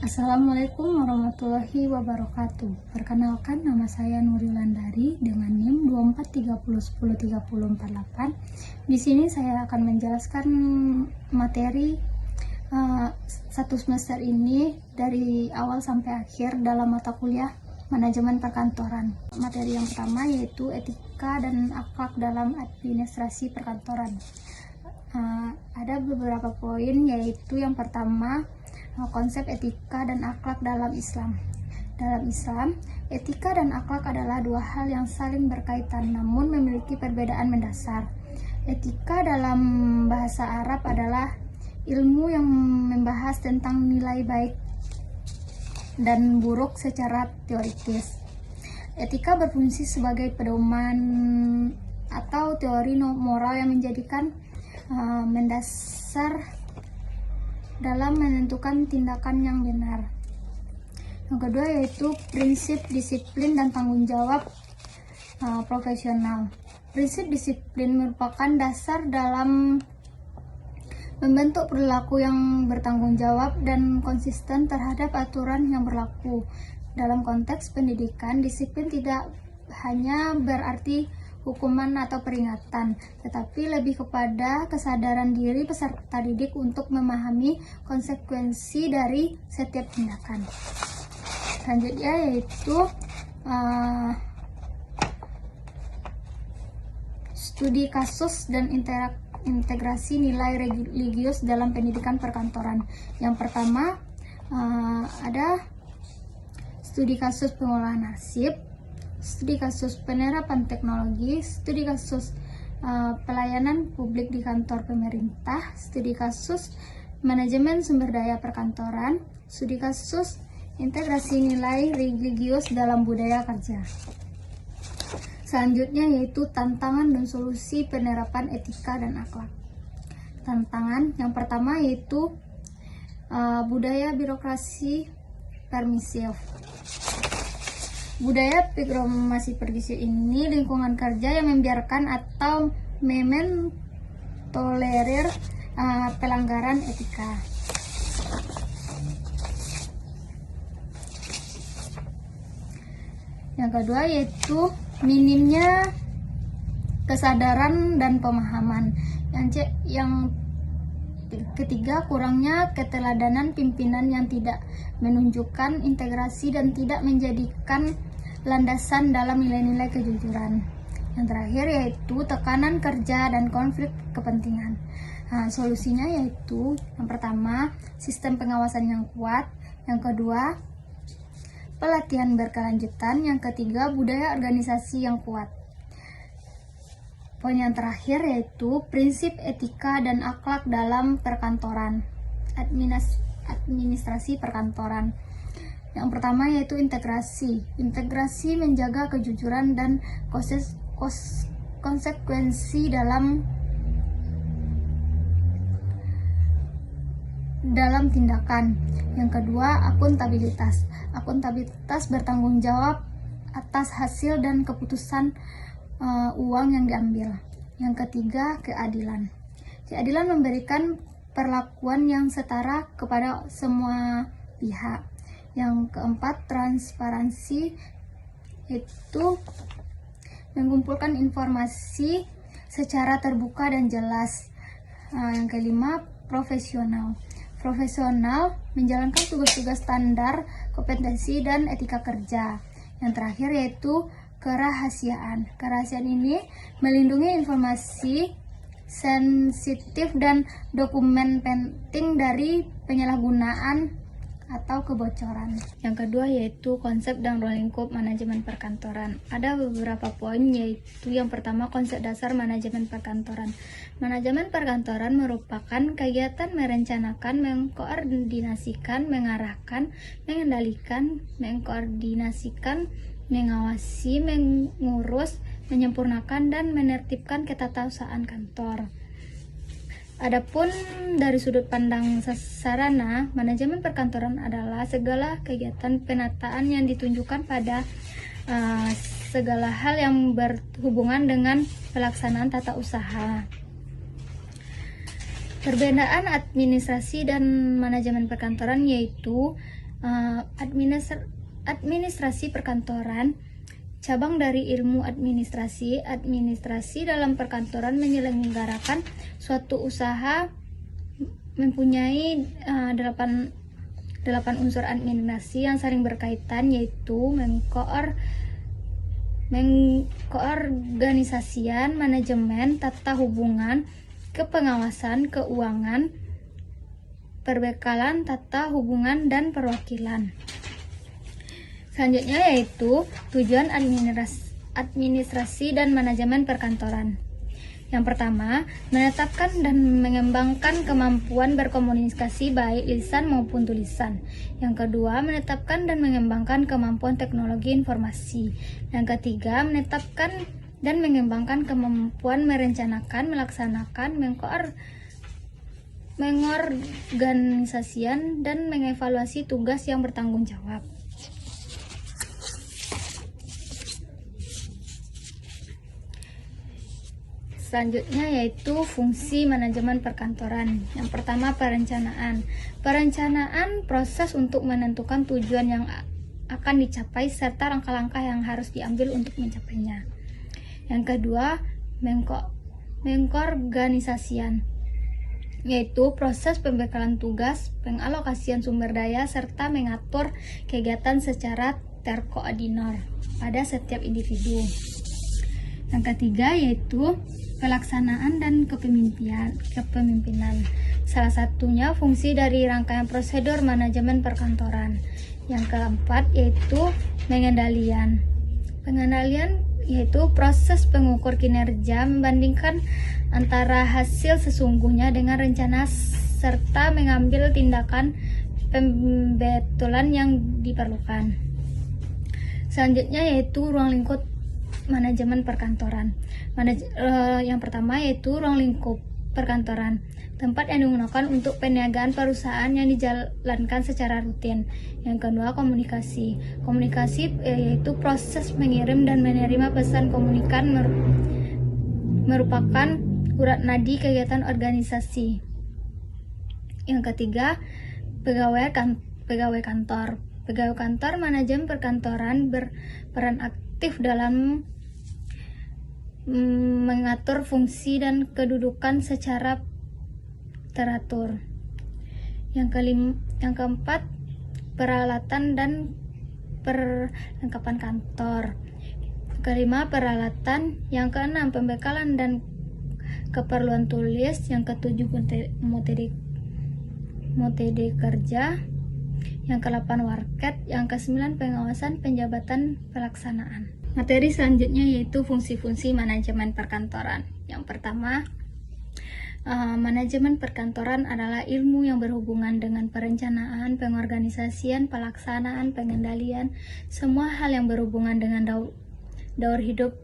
Assalamualaikum warahmatullahi wabarakatuh. Perkenalkan, nama saya Nuri Landari dengan NIM 2430103048. Di sini saya akan menjelaskan materi satu semester ini dari awal sampai akhir dalam mata kuliah manajemen perkantoran. Materi yang pertama yaitu etika dan akhlak dalam administrasi perkantoran. Ada beberapa poin, yaitu yang pertama, konsep etika dan akhlak dalam Islam. Dalam Islam, etika dan akhlak adalah dua hal yang saling berkaitan namun memiliki perbedaan mendasar. Etika dalam bahasa Arab adalah ilmu yang membahas tentang nilai baik dan buruk secara teoritis. Etika berfungsi sebagai pedoman atau teori moral yang menjadikan mendasar dalam menentukan tindakan yang benar. Yang kedua yaitu prinsip disiplin dan tanggung jawab profesional. Prinsip disiplin merupakan dasar dalam membentuk perilaku yang bertanggung jawab dan konsisten terhadap aturan yang berlaku. Dalam konteks pendidikan, disiplin tidak hanya berarti hukuman atau peringatan, tetapi lebih kepada kesadaran diri peserta didik untuk memahami konsekuensi dari setiap tindakan. Selanjutnya yaitu studi kasus dan integrasi nilai religius dalam pendidikan perkantoran. Yang pertama ada studi kasus pengolahan arsip, studi kasus penerapan teknologi, studi kasus pelayanan publik di kantor pemerintah, studi kasus manajemen sumber daya perkantoran, studi kasus integrasi nilai religius dalam budaya kerja. Selanjutnya yaitu tantangan dan solusi penerapan etika dan akhlak. Tantangan yang pertama yaitu budaya birokrasi permisif. Budaya birokrasi permisif ini lingkungan kerja yang membiarkan atau mentolerir pelanggaran etika. Yang kedua yaitu minimnya kesadaran dan pemahaman. Yang ketiga, kurangnya keteladanan pimpinan yang tidak menunjukkan integrasi dan tidak menjadikan landasan dalam nilai-nilai kejujuran. Yang terakhir yaitu tekanan kerja dan konflik kepentingan. Solusinya yaitu yang pertama, sistem pengawasan yang kuat. Yang kedua, pelatihan berkelanjutan. Yang ketiga, budaya organisasi yang kuat. Poin yang terakhir yaitu prinsip etika dan akhlak dalam perkantoran, administrasi perkantoran. Yang pertama yaitu integrasi. Integrasi menjaga kejujuran dan konsekuensi dalam tindakan. Yang kedua, akuntabilitas. Akuntabilitas bertanggung jawab atas hasil dan keputusan uang yang diambil. Yang ketiga, keadilan. Keadilan memberikan perlakuan yang setara kepada semua pihak. Yang keempat, transparansi, yaitu mengumpulkan informasi secara terbuka dan jelas. Yang kelima, profesional. Profesional menjalankan tugas-tugas standar, kompetensi, dan etika kerja. Yang terakhir yaitu kerahasiaan. Kerahasiaan ini melindungi informasi sensitif dan dokumen penting dari penyalahgunaan atau kebocoran. Yang kedua yaitu konsep dan ruang lingkup manajemen perkantoran. Ada beberapa poin, yaitu yang pertama, konsep dasar manajemen perkantoran. Manajemen perkantoran merupakan kegiatan merencanakan, mengkoordinasikan, mengarahkan, mengendalikan, mengkoordinasikan, mengawasi, mengurus, menyempurnakan, dan menertibkan ketatausahaan kantor. Adapun dari sudut pandang sarana, manajemen perkantoran adalah segala kegiatan penataan yang ditunjukkan pada segala hal yang berhubungan dengan pelaksanaan tata usaha. Perbedaan administrasi dan manajemen perkantoran yaitu Administrasi perkantoran, cabang dari ilmu administrasi. Administrasi dalam perkantoran menyelenggarakan suatu usaha mempunyai 8 unsur administrasi yang saling berkaitan, yaitu mengkoorganisasian, manajemen, tata hubungan, kepengawasan, keuangan, perbekalan, tata hubungan, dan perwakilan. Selanjutnya yaitu tujuan administrasi dan manajemen perkantoran. Yang pertama, menetapkan dan mengembangkan kemampuan berkomunikasi baik lisan maupun tulisan. Yang kedua, menetapkan dan mengembangkan kemampuan teknologi informasi. Yang ketiga, menetapkan dan mengembangkan kemampuan merencanakan, melaksanakan, mengorganisasikan, dan mengevaluasi tugas yang bertanggung jawab. Selanjutnya yaitu fungsi manajemen perkantoran. Yang pertama, perencanaan. Perencanaan proses untuk menentukan tujuan yang akan dicapai serta langkah-langkah yang harus diambil untuk mencapainya. Yang kedua, mengorganisasian, yaitu proses pembekalan tugas, pengalokasian sumber daya, serta mengatur kegiatan secara terkoordinir pada setiap individu. Yang ketiga yaitu pelaksanaan dan kepemimpinan. Salah satunya fungsi dari rangkaian prosedur manajemen perkantoran. Yang keempat yaitu pengendalian. Pengendalian yaitu proses pengukur kinerja, membandingkan antara hasil sesungguhnya dengan rencana serta mengambil tindakan pembetulan yang diperlukan. Selanjutnya yaitu ruang lingkup manajemen perkantoran. Yang pertama yaitu ruang lingkup perkantoran, tempat yang digunakan untuk peniagaan perusahaan yang dijalankan secara rutin. Yang kedua, komunikasi. Komunikasi yaitu proses mengirim dan menerima pesan komunikan merupakan urat nadi kegiatan organisasi. Yang ketiga, pegawai kantor. Pegawai kantor manajemen perkantoran berperan aktif dalam mengatur fungsi dan kedudukan secara teratur. Yang keempat, peralatan dan perlengkapan kantor. Kelima, peralatan. Yang keenam, pembekalan dan keperluan tulis. Yang ketujuh, metode kerja. Yang ke-8, warket. Yang ke-9, pengawasan penjabatan pelaksanaan. Materi selanjutnya yaitu fungsi-fungsi manajemen perkantoran. Yang pertama, manajemen perkantoran adalah ilmu yang berhubungan dengan perencanaan, pengorganisasian, pelaksanaan, pengendalian, semua hal yang berhubungan dengan daur hidup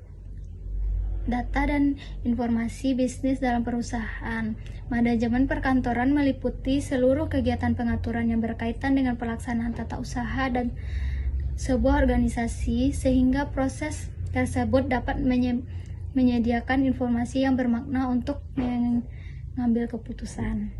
data dan informasi bisnis dalam perusahaan. Manajemen perkantoran meliputi seluruh kegiatan pengaturan yang berkaitan dengan pelaksanaan tata usaha dan sebuah organisasi, sehingga proses tersebut dapat menyediakan informasi yang bermakna untuk mengambil keputusan.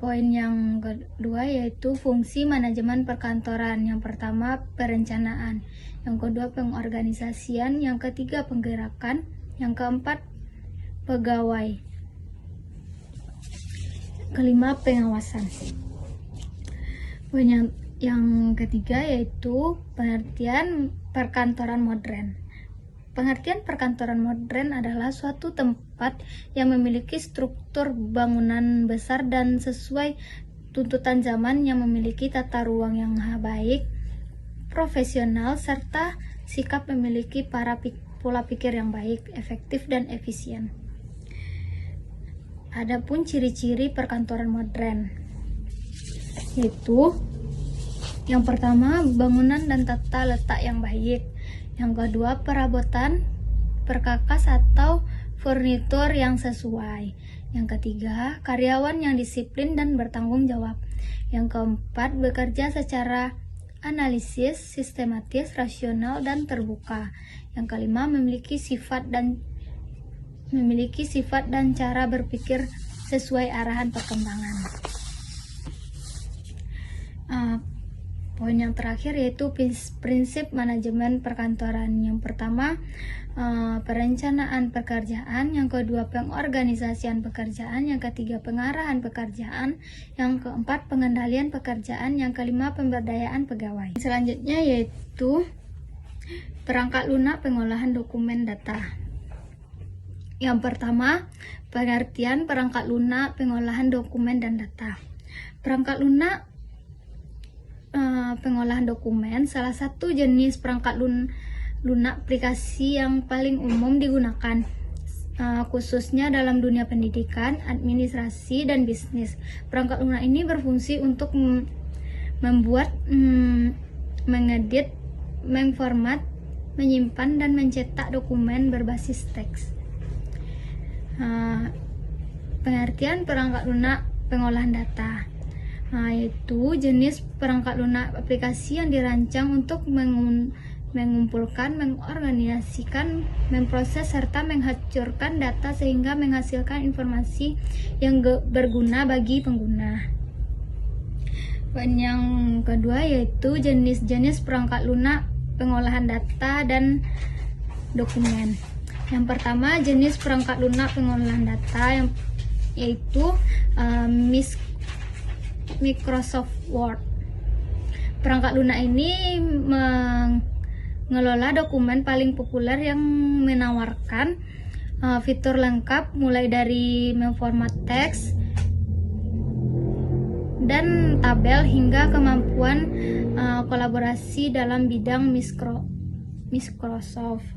Poin yang kedua yaitu fungsi manajemen perkantoran. Yang pertama, perencanaan. Yang kedua, pengorganisasian. Yang ketiga, penggerakan. Yang keempat, pegawai. Kelima, pengawasan. Poin yang ketiga yaitu pengertian perkantoran modern. Pengertian perkantoran modern adalah suatu tempat yang memiliki struktur bangunan besar dan sesuai tuntutan zaman, yang memiliki tata ruang yang baik, profesional, serta sikap memiliki pola pikir yang baik, efektif, dan efisien. Adapun ciri-ciri perkantoran modern yaitu yang pertama, bangunan dan tata letak yang baik. Yang kedua, perabotan, perkakas atau furnitur yang sesuai. Yang ketiga, karyawan yang disiplin dan bertanggung jawab. Yang keempat, bekerja secara analisis, sistematis, rasional, dan terbuka. Yang kelima, memiliki sifat dan cara berpikir sesuai arahan perkembangan. Poin yang terakhir yaitu prinsip manajemen perkantoran. Yang pertama, perencanaan pekerjaan. Yang kedua, pengorganisasian pekerjaan. Yang ketiga, pengarahan pekerjaan. Yang keempat, pengendalian pekerjaan. Yang kelima, pemberdayaan pegawai. Selanjutnya yaitu perangkat lunak pengolahan dokumen data. Yang pertama, pengertian perangkat lunak pengolahan dokumen dan data. Perangkat lunak pengolahan dokumen salah satu jenis perangkat lunak aplikasi yang paling umum digunakan, khususnya dalam dunia pendidikan, administrasi, dan bisnis. Perangkat lunak ini berfungsi untuk membuat, mengedit, mengformat, menyimpan, dan mencetak dokumen berbasis teks. Pengertian perangkat lunak pengolahan data, yaitu jenis perangkat lunak aplikasi yang dirancang untuk mengumpulkan, mengorganisasikan, memproses, serta menghancurkan data sehingga menghasilkan informasi yang berguna bagi pengguna. Poin yang kedua yaitu jenis-jenis perangkat lunak pengolahan data dan dokumen. Yang pertama, jenis perangkat lunak pengolahan data yaitu Microsoft Word. Perangkat lunak ini mengelola dokumen paling populer yang menawarkan fitur lengkap mulai dari memformat teks dan tabel hingga kemampuan kolaborasi dalam bidang Microsoft.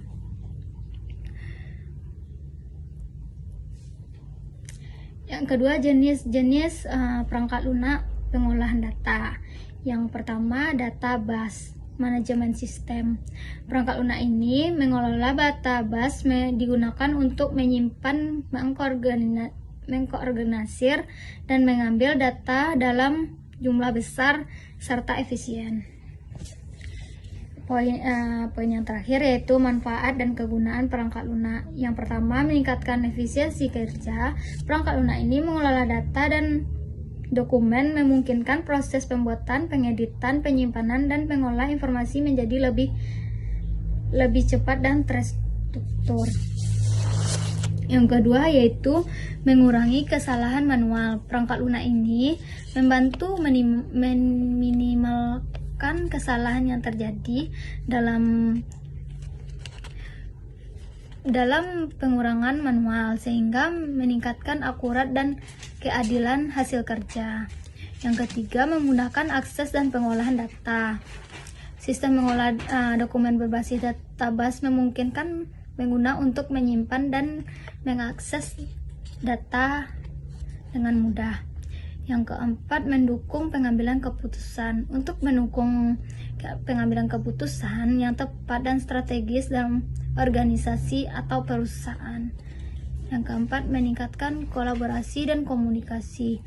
Yang kedua, jenis-jenis perangkat lunak pengolahan data. Yang pertama, database manajemen sistem. Perangkat lunak ini mengelola database digunakan untuk menyimpan, mengkoordinasir, dan mengambil data dalam jumlah besar serta efisien. Poin yang terakhir yaitu manfaat dan kegunaan perangkat lunak. Yang pertama, meningkatkan efisiensi kerja. Perangkat lunak ini mengelola data dan dokumen, memungkinkan proses pembuatan, pengeditan, penyimpanan, dan pengolah informasi menjadi lebih cepat dan terstruktur. Yang kedua yaitu mengurangi kesalahan manual. Perangkat lunak ini membantu meminimalkan kesalahan yang terjadi dalam pengurangan manual sehingga meningkatkan akurat dan keadilan hasil kerja. Yang ketiga, memudahkan akses dan pengolahan data. Sistem mengolah dokumen berbasis database memungkinkan pengguna untuk menyimpan dan mengakses data dengan mudah. Yang keempat, mendukung pengambilan keputusan. Untuk mendukung pengambilan keputusan yang tepat dan strategis dalam organisasi atau perusahaan. Yang keempat, meningkatkan kolaborasi dan komunikasi.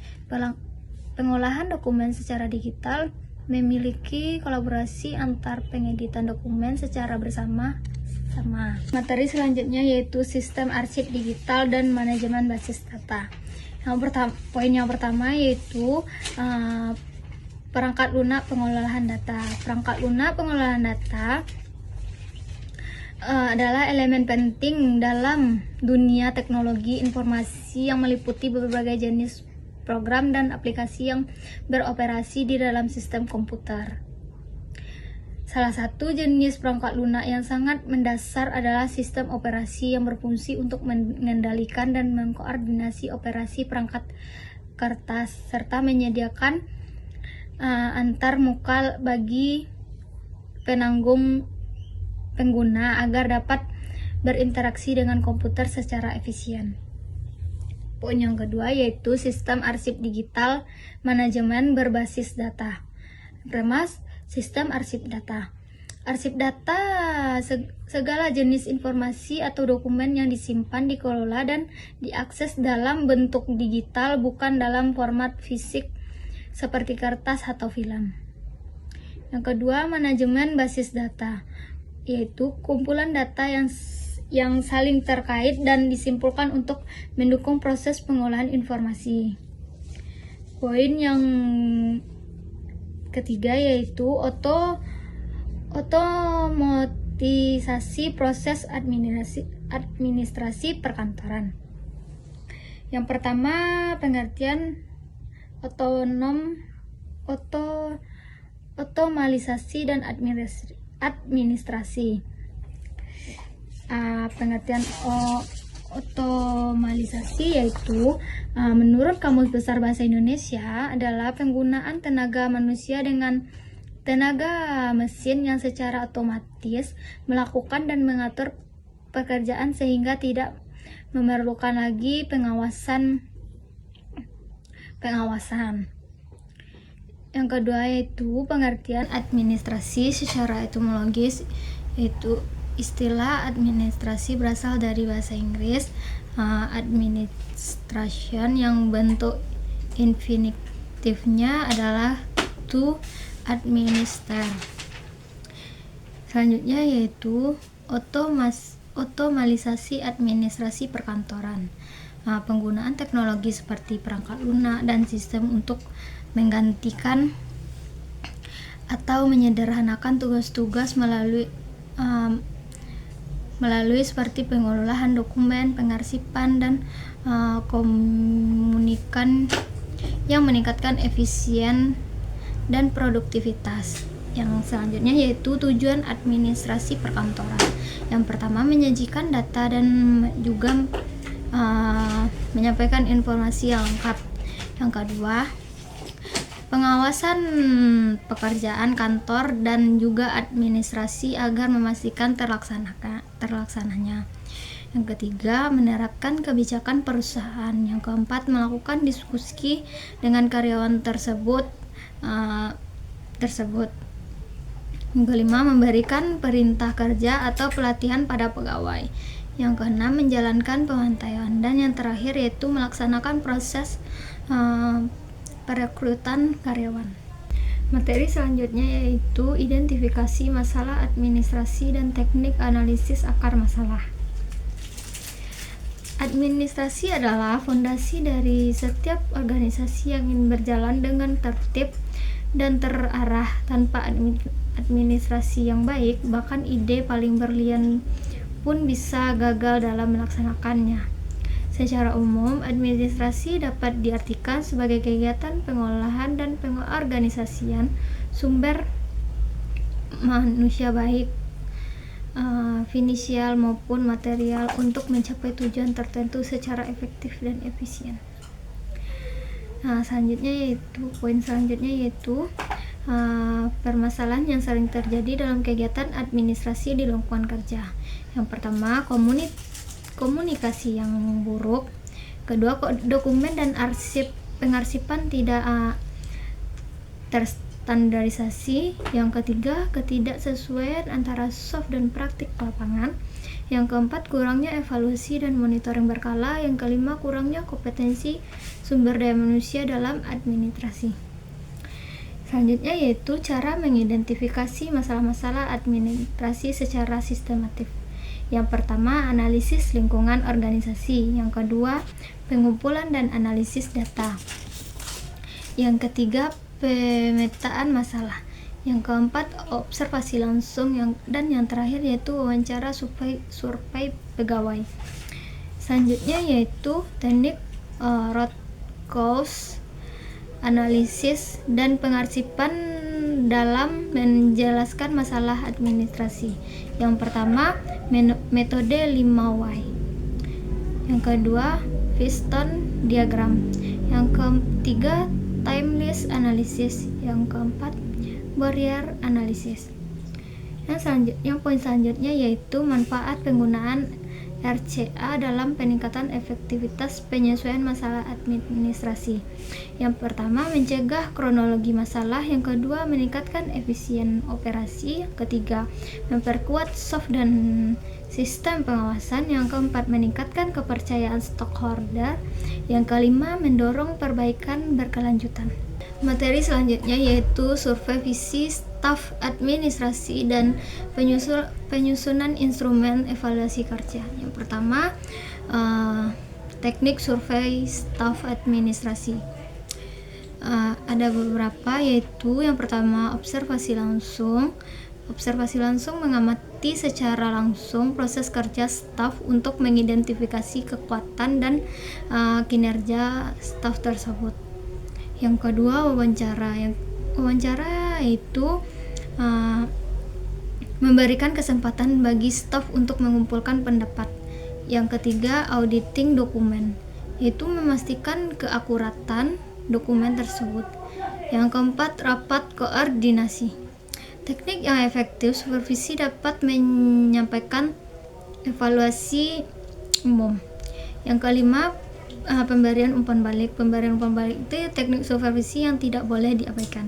Pengolahan dokumen secara digital memiliki kolaborasi antar pengeditan dokumen secara bersama-sama. Materi selanjutnya yaitu sistem arsip digital dan manajemen basis data. Poin yang pertama yaitu perangkat lunak pengolahan data. Perangkat lunak pengolahan data adalah elemen penting dalam dunia teknologi informasi yang meliputi berbagai jenis program dan aplikasi yang beroperasi di dalam sistem komputer. Salah satu jenis perangkat lunak yang sangat mendasar adalah sistem operasi yang berfungsi untuk mengendalikan dan mengkoordinasi operasi perangkat kertas serta menyediakan antar muka bagi pengguna agar dapat berinteraksi dengan komputer secara efisien. Poin yang kedua yaitu sistem arsip digital manajemen berbasis data. Pertama, sistem arsip data. Arsip data segala jenis informasi atau dokumen yang disimpan, dikelola, dan diakses dalam bentuk digital, bukan dalam format fisik seperti kertas atau film. Yang kedua, manajemen basis data, yaitu kumpulan data yang saling terkait dan disimpulkan untuk mendukung proses pengolahan informasi. Poin ketiga yaitu otomatisasi proses administrasi perkantoran. Yang pertama, pengertian otomalisasi dan administrasi. Pengertian otomalisasi yaitu menurut Kamus Besar Bahasa Indonesia adalah penggunaan tenaga manusia dengan tenaga mesin yang secara otomatis melakukan dan mengatur pekerjaan sehingga tidak memerlukan lagi pengawasan. Yang kedua yaitu pengertian administrasi secara etimologis, yaitu istilah administrasi berasal dari bahasa Inggris administration yang bentuk infinitifnya adalah to administer. Selanjutnya yaitu otomalisasi administrasi perkantoran. Penggunaan teknologi seperti perangkat lunak dan sistem untuk menggantikan atau menyederhanakan tugas-tugas melalui seperti pengelolaan dokumen, pengarsipan, dan komunikan yang meningkatkan efisien dan produktivitas. Yang selanjutnya yaitu tujuan administrasi perkantoran. Yang pertama, menyajikan data dan juga menyampaikan informasi yang lengkap. Yang kedua, pengawasan pekerjaan kantor dan juga administrasi agar memastikan terlaksananya. Yang ketiga, menerapkan kebijakan perusahaan. Yang keempat, melakukan diskusi dengan karyawan tersebut. Yang kelima, memberikan perintah kerja atau pelatihan pada pegawai. Yang keenam, menjalankan pemantauan. Dan yang terakhir yaitu melaksanakan proses perekrutan karyawan. Materi selanjutnya yaitu identifikasi masalah administrasi dan teknik analisis akar masalah. Administrasi adalah fondasi dari setiap organisasi yang ingin berjalan dengan tertib dan terarah. Tanpa administrasi yang baik, bahkan ide paling brilian pun bisa gagal dalam melaksanakannya. Secara umum, administrasi dapat diartikan sebagai kegiatan pengolahan dan pengorganisasian sumber manusia baik finansial maupun material untuk mencapai tujuan tertentu secara efektif dan efisien. Poin selanjutnya yaitu permasalahan yang sering terjadi dalam kegiatan administrasi di lingkungan kerja. Yang pertama, komunikasi yang buruk. Kedua, dokumen dan pengarsipan tidak terstandarisasi. Yang ketiga, ketidaksesuaian antara soft dan praktik lapangan. Yang keempat, kurangnya evaluasi dan monitoring berkala. Yang kelima, kurangnya kompetensi sumber daya manusia dalam administrasi. Selanjutnya yaitu cara mengidentifikasi masalah-masalah administrasi secara sistematif. Yang pertama, analisis lingkungan organisasi. Yang kedua, pengumpulan dan analisis data. Yang ketiga, pemetaan masalah. Yang keempat, observasi langsung. Dan yang terakhir yaitu wawancara survei pegawai. Selanjutnya yaitu teknik root cause analisis dan pengarsipan dalam menjelaskan masalah administrasi. Yang pertama, metode 5Y. Yang kedua, Piston diagram. Yang ketiga, timeless analysis. Yang keempat, barrier analysis. Yang poin selanjutnya yaitu manfaat penggunaan RCA dalam peningkatan efektivitas penyesuaian masalah administrasi. Yang pertama, mencegah kronologi masalah. Yang kedua, meningkatkan efisien operasi. Yang ketiga, memperkuat soft dan sistem pengawasan. Yang keempat, meningkatkan kepercayaan stakeholder. Yang kelima, mendorong perbaikan berkelanjutan. Materi selanjutnya yaitu survei visi staf administrasi dan penyusunan instrumen evaluasi kerja. Yang pertama, teknik survei staf administrasi. Ada beberapa, yaitu yang pertama observasi langsung. Observasi langsung mengamati secara langsung proses kerja staf untuk mengidentifikasi kekuatan dan kinerja staf tersebut. Yang kedua, wawancara. Wawancara itu memberikan kesempatan bagi staf untuk mengumpulkan pendapat. Yang ketiga, auditing dokumen, yaitu memastikan keakuratan dokumen tersebut. Yang keempat, rapat koordinasi. Teknik yang efektif supervisi dapat menyampaikan evaluasi umum. Yang kelima, pemberian umpan balik. Pemberian umpan balik itu teknik supervisi yang tidak boleh diabaikan.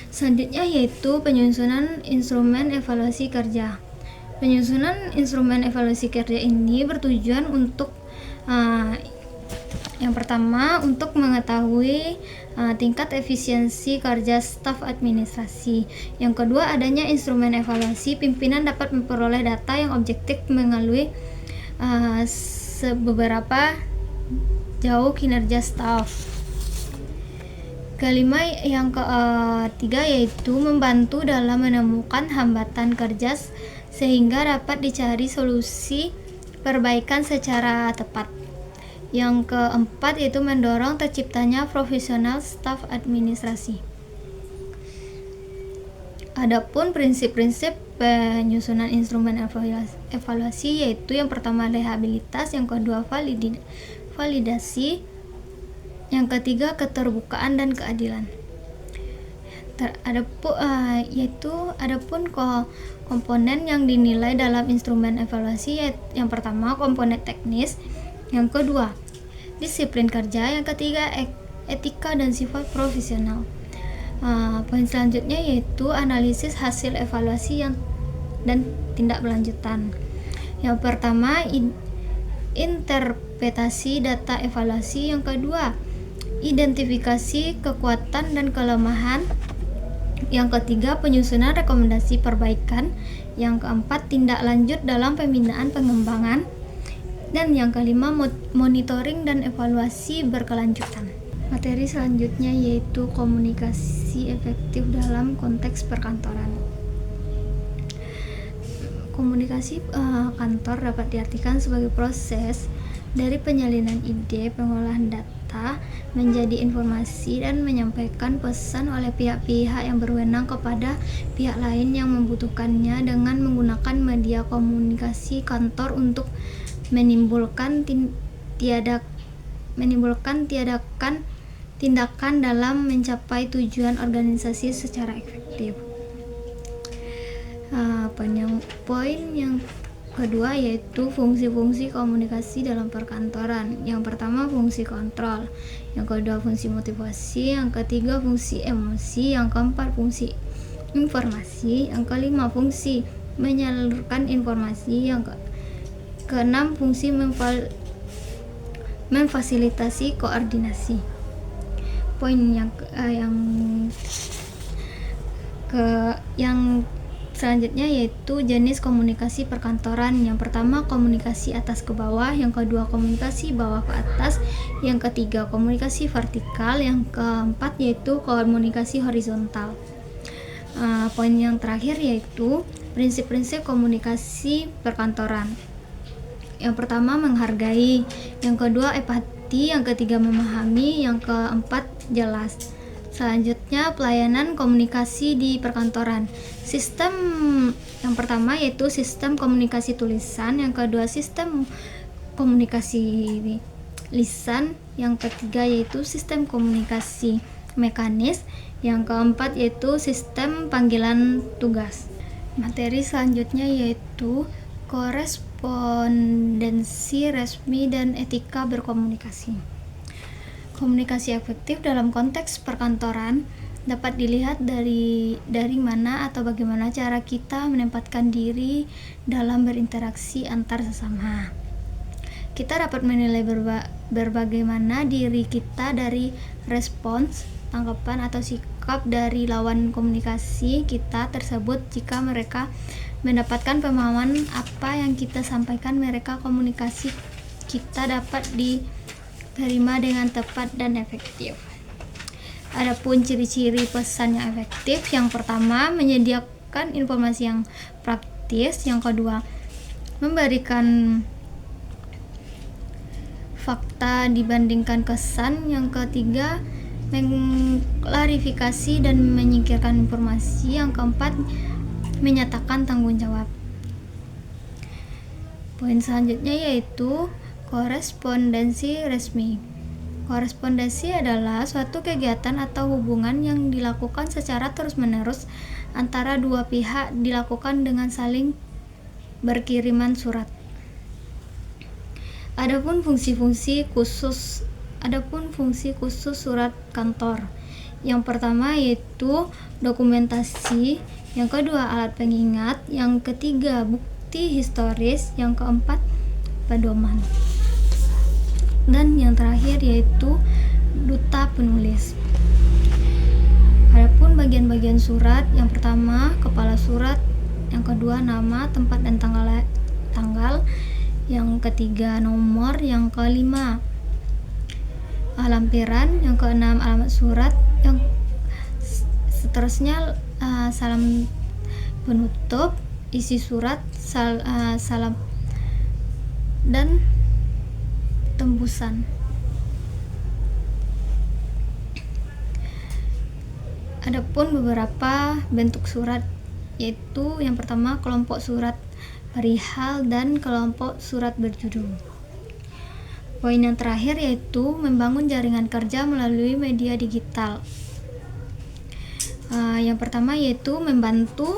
Selanjutnya yaitu penyusunan instrumen evaluasi kerja. Penyusunan instrumen evaluasi kerja ini bertujuan untuk yang pertama, untuk mengetahui tingkat efisiensi kerja staf administrasi. Yang kedua, adanya instrumen evaluasi. Pimpinan dapat memperoleh data yang objektif melalui beberapa jauh kinerja staf. Kelima, yang ketiga yaitu membantu dalam menemukan hambatan kerja sehingga dapat dicari solusi perbaikan secara tepat. Yang keempat yaitu mendorong terciptanya profesional staf administrasi. Adapun prinsip-prinsip penyusunan instrumen evaluasi yaitu yang pertama rehabilitas, yang kedua validasi, yang ketiga keterbukaan dan keadilan. Adapun komponen yang dinilai dalam instrumen evaluasi yang pertama komponen teknis, yang kedua disiplin kerja, yang ketiga etika dan sifat profesional. Poin selanjutnya yaitu analisis hasil evaluasi dan tindak lanjutan. Yang pertama interpretasi data evaluasi, yang kedua identifikasi kekuatan dan kelemahan, yang ketiga penyusunan rekomendasi perbaikan, yang keempat tindak lanjut dalam pembinaan pengembangan, dan yang kelima monitoring dan evaluasi berkelanjutan. Materi selanjutnya yaitu komunikasi efektif dalam konteks perkantoran. Komunikasi kantor dapat diartikan sebagai proses dari penyalinan ide, pengolahan data menjadi informasi dan menyampaikan pesan oleh pihak-pihak yang berwenang kepada pihak lain yang membutuhkannya dengan menggunakan media komunikasi kantor untuk menimbulkan tindakan dalam mencapai tujuan organisasi secara efektif. Poin yang kedua yaitu fungsi-fungsi komunikasi dalam perkantoran. Yang pertama fungsi kontrol, yang kedua fungsi motivasi, yang ketiga fungsi emosi, yang keempat fungsi informasi, yang kelima fungsi menyalurkan informasi, yang keenam fungsi memfasilitasi koordinasi. Poin yang selanjutnya yaitu jenis komunikasi perkantoran. Yang pertama komunikasi atas ke bawah, yang kedua komunikasi bawah ke atas, yang ketiga komunikasi vertikal, yang keempat yaitu komunikasi horizontal. Poin yang terakhir yaitu prinsip-prinsip komunikasi perkantoran. Yang pertama menghargai, yang kedua empati, yang ketiga memahami, yang keempat jelas. Selanjutnya pelayanan komunikasi di perkantoran. Sistem yang pertama yaitu sistem komunikasi tulisan, yang kedua sistem komunikasi lisan, yang ketiga yaitu sistem komunikasi mekanis, yang keempat yaitu sistem panggilan tugas. Materi selanjutnya yaitu korespondensi resmi dan etika berkomunikasi. Komunikasi efektif dalam konteks perkantoran dapat dilihat dari mana atau bagaimana cara kita menempatkan diri dalam berinteraksi antar sesama. Kita dapat menilai berbagaimana diri kita dari respons, tanggapan atau sikap dari lawan komunikasi kita tersebut. Jika mereka mendapatkan pemahaman apa yang kita sampaikan, mereka komunikasi kita dapat diterima dengan tepat dan efektif. Adapun ciri-ciri pesan yang efektif, yang pertama menyediakan informasi yang praktis, yang kedua memberikan fakta dibandingkan kesan, yang ketiga mengklarifikasi dan menyingkirkan informasi, yang keempat menyatakan tanggung jawab. Poin selanjutnya yaitu korespondensi resmi. Korespondensi adalah suatu kegiatan atau hubungan yang dilakukan secara terus-menerus antara dua pihak, dilakukan dengan saling berkiriman surat. Adapun fungsi khusus surat kantor. Yang pertama yaitu dokumentasi, yang kedua alat pengingat, yang ketiga bukti historis, yang keempat pedoman. Dan yang terakhir yaitu duta penulis. Adapun bagian-bagian surat, yang pertama kepala surat, yang kedua nama, tempat dan tanggal, yang ketiga nomor, yang kelima lampiran, yang keenam alamat surat, yang seterusnya salam penutup, isi surat, salam dan tembusan. Adapun beberapa bentuk surat, yaitu yang pertama kelompok surat perihal dan kelompok surat berjudul. Poin yang terakhir yaitu membangun jaringan kerja melalui media digital. Yang pertama yaitu membantu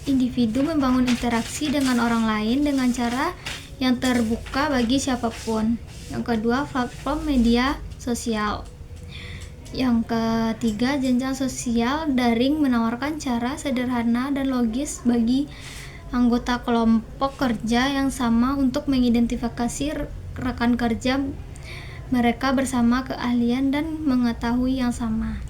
individu membangun interaksi dengan orang lain dengan cara yang terbuka bagi siapapun. Yang kedua, platform media sosial. Yang ketiga, jenjang sosial daring menawarkan cara sederhana dan logis bagi anggota kelompok kerja yang sama untuk mengidentifikasi rekan kerja mereka bersama keahlian dan mengetahui yang sama.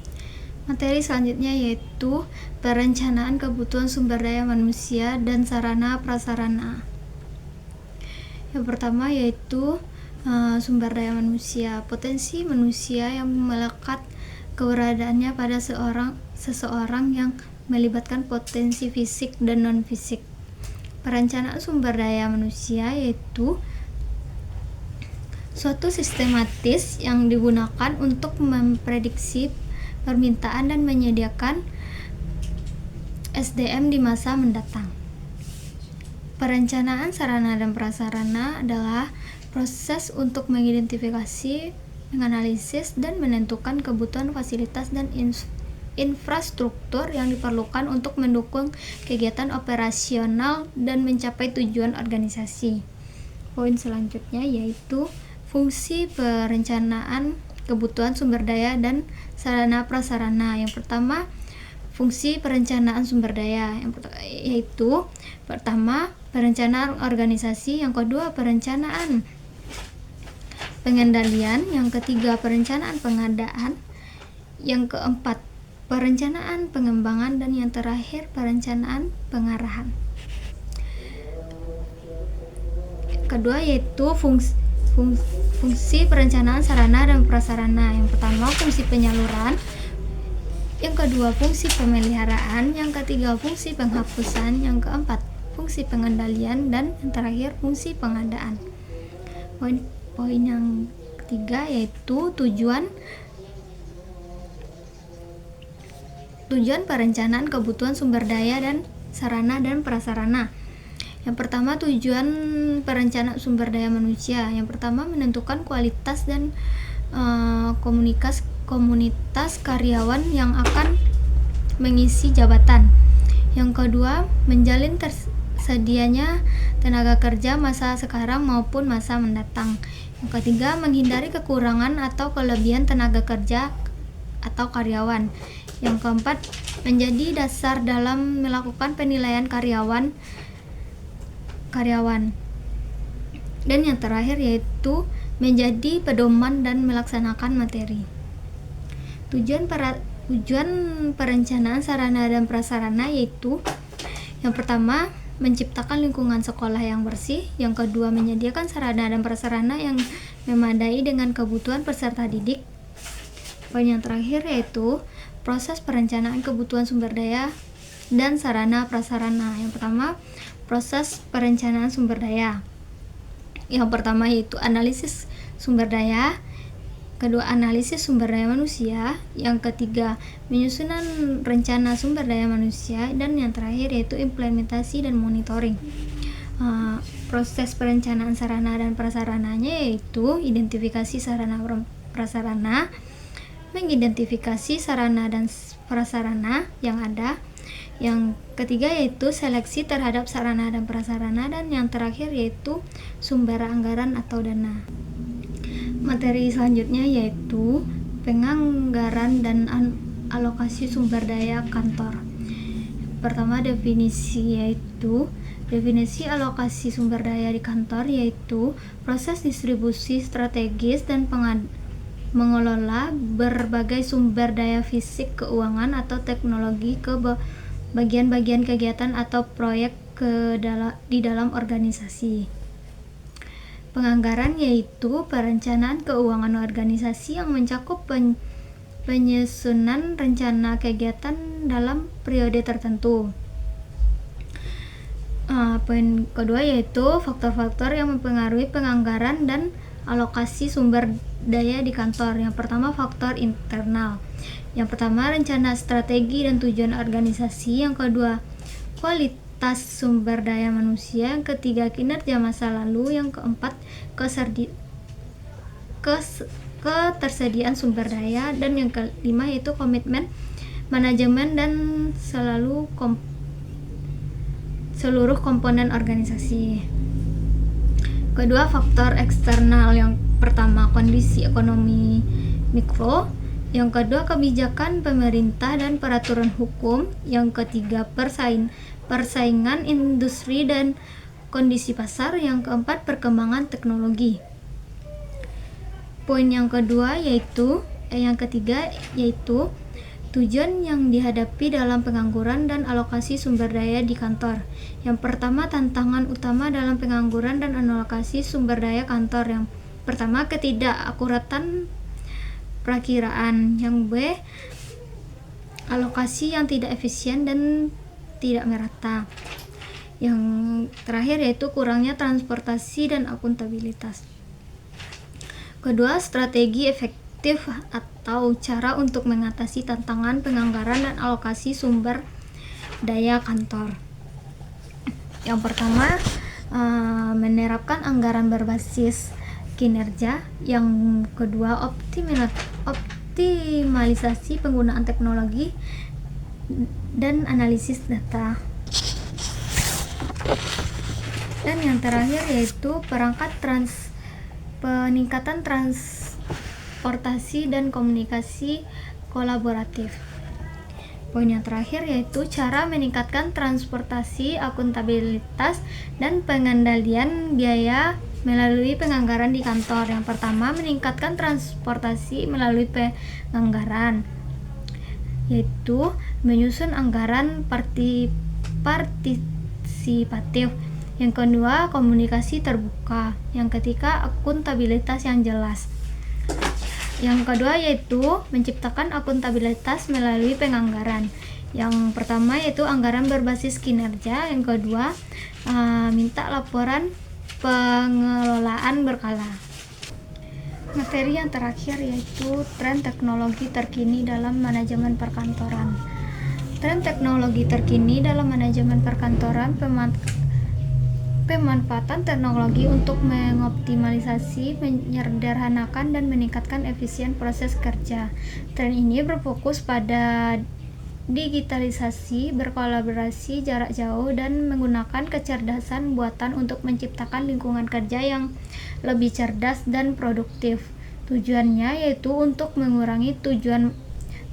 Materi selanjutnya yaitu perencanaan kebutuhan sumber daya manusia dan sarana prasarana. Yang pertama yaitu sumber daya manusia. Potensi manusia yang melekat keberadaannya pada seseorang yang melibatkan potensi fisik dan non-fisik. Perencanaan sumber daya manusia yaitu suatu sistematis yang digunakan untuk memprediksi permintaan dan menyediakan SDM di masa mendatang. Perencanaan sarana dan prasarana adalah proses untuk mengidentifikasi, menganalisis, dan menentukan kebutuhan fasilitas dan infrastruktur yang diperlukan untuk mendukung kegiatan operasional dan mencapai tujuan organisasi. Poin selanjutnya yaitu fungsi perencanaan kebutuhan sumber daya dan sarana prasarana. Yang pertama, fungsi perencanaan sumber daya, yaitu pertama perencanaan organisasi, yang kedua perencanaan pengendalian, yang ketiga perencanaan pengadaan, yang keempat perencanaan pengembangan, dan yang terakhir perencanaan pengarahan. Kedua yaitu fungsi perencanaan sarana dan prasarana. Yang pertama fungsi penyaluran, yang kedua fungsi pemeliharaan, yang ketiga fungsi penghapusan, yang keempat fungsi pengendalian, dan yang terakhir fungsi pengadaan. Poin yang ketiga yaitu tujuan perencanaan kebutuhan sumber daya dan sarana dan prasarana. Yang pertama, tujuan perencanaan sumber daya manusia. Yang pertama, menentukan kualitas dan komunitas karyawan yang akan mengisi jabatan. Yang kedua, menjalin tersedianya tenaga kerja masa sekarang maupun masa mendatang. Yang ketiga, menghindari kekurangan atau kelebihan tenaga kerja atau karyawan. Yang keempat, menjadi dasar dalam melakukan penilaian karyawan. Dan yang terakhir yaitu menjadi pedoman dan melaksanakan materi. Tujuan perencanaan sarana dan prasarana yaitu yang pertama, menciptakan lingkungan sekolah yang bersih, yang kedua, menyediakan sarana dan prasarana yang memadai dengan kebutuhan peserta didik. Poin yang terakhir yaitu proses perencanaan kebutuhan sumber daya dan sarana prasarana. Yang pertama, proses perencanaan sumber daya. Yang pertama yaitu analisis sumber daya, kedua analisis sumber daya manusia, yang ketiga penyusunan rencana sumber daya manusia, dan yang terakhir yaitu implementasi dan monitoring. Proses perencanaan sarana dan prasarananya yaitu identifikasi sarana prasarana, mengidentifikasi sarana dan prasarana yang ada, yang ketiga yaitu seleksi terhadap sarana dan prasarana, dan yang terakhir yaitu sumber anggaran atau dana. Materi selanjutnya yaitu penganggaran dan alokasi sumber daya kantor. Pertama, definisi alokasi sumber daya di kantor yaitu proses distribusi strategis dan mengelola berbagai sumber daya fisik, keuangan, atau teknologi ke bagian-bagian kegiatan atau proyek di dalam organisasi. Penganggaran yaitu perencanaan keuangan organisasi yang mencakup penyusunan rencana kegiatan dalam periode tertentu. Poin kedua yaitu faktor-faktor yang mempengaruhi penganggaran dan alokasi sumber daya di kantor. Yang pertama, faktor internal. Yang pertama, rencana strategi dan tujuan organisasi. Yang kedua, kualitas sumber daya manusia. Yang ketiga, kinerja masa lalu. Yang keempat, ketersediaan sumber daya. Dan yang kelima yaitu komitmen manajemen dan seluruh komponen organisasi. Kedua, faktor eksternal. Yang pertama, kondisi ekonomi mikro. Yang kedua, kebijakan pemerintah dan peraturan hukum. Yang ketiga, persaingan industri dan kondisi pasar. Yang keempat, perkembangan teknologi. Poin yang ketiga yaitu tujuan yang dihadapi dalam pengangguran dan alokasi sumber daya di kantor. Yang pertama, tantangan utama dalam pengangguran dan alokasi sumber daya kantor. Yang pertama, ketidakakuratan perakiraan. Yang B, alokasi yang tidak efisien dan tidak merata. Yang terakhir yaitu kurangnya transportasi dan akuntabilitas. Kedua, strategi efektif atau cara untuk mengatasi tantangan penganggaran dan alokasi sumber daya kantor. Yang pertama, menerapkan anggaran berbasis kinerja. Yang kedua, optimalisasi penggunaan teknologi dan analisis data. Dan yang terakhir yaitu peningkatan transportasi dan komunikasi kolaboratif. Poin yang terakhir yaitu cara meningkatkan transportasi, akuntabilitas, dan pengendalian biaya melalui penganggaran di kantor. Yang pertama, meningkatkan transportasi melalui penganggaran, yaitu menyusun anggaran partisipatif. Yang kedua, komunikasi terbuka. Yang ketiga, akuntabilitas yang jelas. Yang kedua yaitu menciptakan akuntabilitas melalui penganggaran. Yang pertama yaitu anggaran berbasis kinerja. Yang kedua, minta laporan pengelolaan berkala. Materi yang terakhir yaitu tren teknologi terkini dalam manajemen perkantoran. Tren teknologi terkini dalam manajemen perkantoran, pemanfaatan teknologi untuk mengoptimalisasi, menyederhanakan, dan meningkatkan efisien proses kerja. Tren ini berfokus pada digitalisasi, berkolaborasi jarak jauh, dan menggunakan kecerdasan buatan untuk menciptakan lingkungan kerja yang lebih cerdas dan produktif. Tujuannya yaitu untuk mengurangi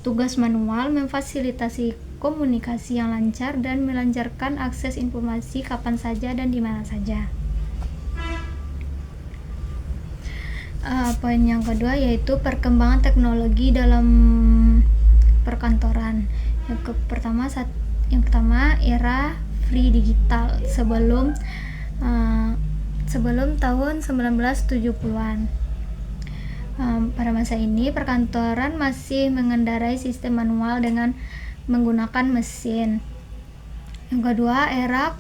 tugas manual, memfasilitasi komunikasi yang lancar, dan melancarkan akses informasi kapan saja dan di mana saja. Poin yang kedua yaitu perkembangan teknologi dalam perkantoran. Yang pertama era free digital sebelum tahun 1970-an. Pada masa ini perkantoran masih mengendarai sistem manual dengan menggunakan mesin. Yang kedua, era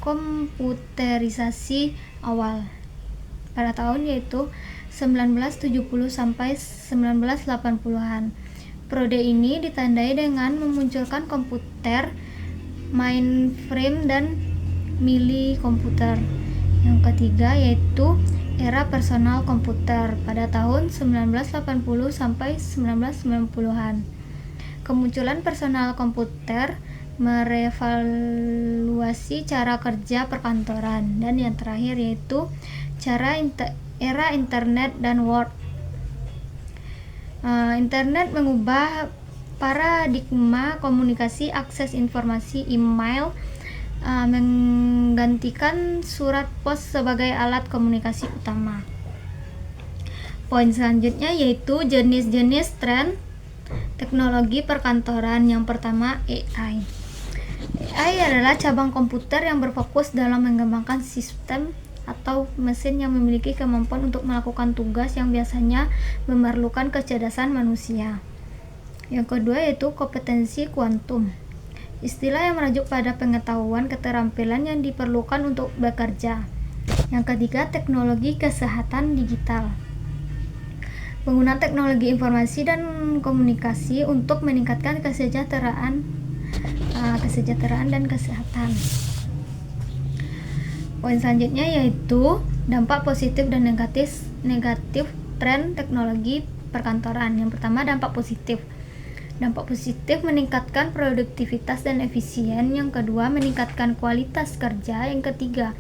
komputerisasi awal pada tahun yaitu 1970 sampai 1980-an. Periode ini ditandai dengan memunculkan komputer, mainframe, dan milikomputer. Yang ketiga yaitu era personal komputer pada tahun 1980 sampai 1990-an. Kemunculan personal komputer merevaluasi cara kerja perkantoran. Dan yang terakhir yaitu era internet dan web. Internet mengubah paradigma komunikasi, akses informasi, email, menggantikan surat pos sebagai alat komunikasi utama. Poin selanjutnya yaitu jenis-jenis tren teknologi perkantoran. Yang pertama, AI. AI adalah cabang komputer yang berfokus dalam mengembangkan sistem atau mesin yang memiliki kemampuan untuk melakukan tugas yang biasanya memerlukan kecerdasan manusia. Yang kedua yaitu kompetensi kuantum. Istilah yang merujuk pada pengetahuan keterampilan yang diperlukan untuk bekerja. Yang ketiga, teknologi kesehatan digital. Penggunaan teknologi informasi dan komunikasi untuk meningkatkan kesejahteraan dan kesehatan. Poin selanjutnya yaitu dampak positif dan negatif tren teknologi perkantoran. Yang pertama, dampak positif. Dampak positif meningkatkan produktivitas dan efisien. Yang kedua, meningkatkan kualitas kerja. Yang ketiga,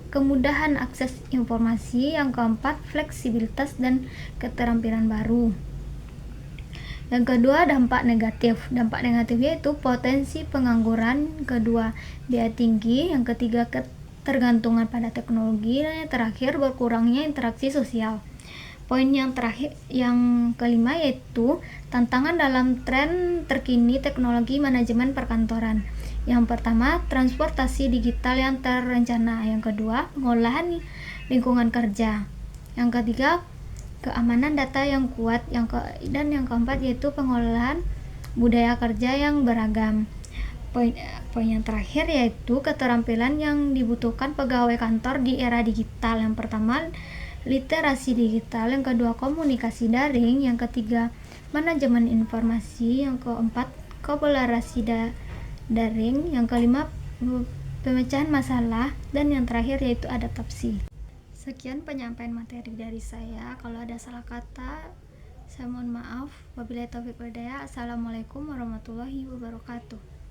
kemudahan akses informasi. Yang keempat, fleksibilitas dan keterampilan baru. Yang kedua, dampak negatif. Dampak negatif yaitu potensi pengangguran. Kedua, biaya tinggi. Yang ketiga, ketergantungan pada teknologi. Dan yang terakhir, berkurangnya interaksi sosial. Poin yang terakhir, yang kelima yaitu tantangan dalam tren terkini teknologi manajemen perkantoran. Yang pertama, transportasi digital yang terencana. Yang kedua, pengolahan lingkungan kerja. Yang ketiga, keamanan data yang kuat. Dan yang keempat yaitu pengolahan budaya kerja yang beragam. Poin yang terakhir yaitu keterampilan yang dibutuhkan pegawai kantor di era digital. Yang pertama, literasi digital. Yang kedua, komunikasi daring. Yang ketiga, manajemen informasi. Yang keempat, kolaborasi daring. Yang kelima, pemecahan masalah. Dan yang terakhir yaitu adaptasi. Sekian penyampaian materi dari saya. Kalau ada salah kata, saya mohon maaf. Wabillahi taufiq wal hidayah. Assalamualaikum warahmatullahi wabarakatuh.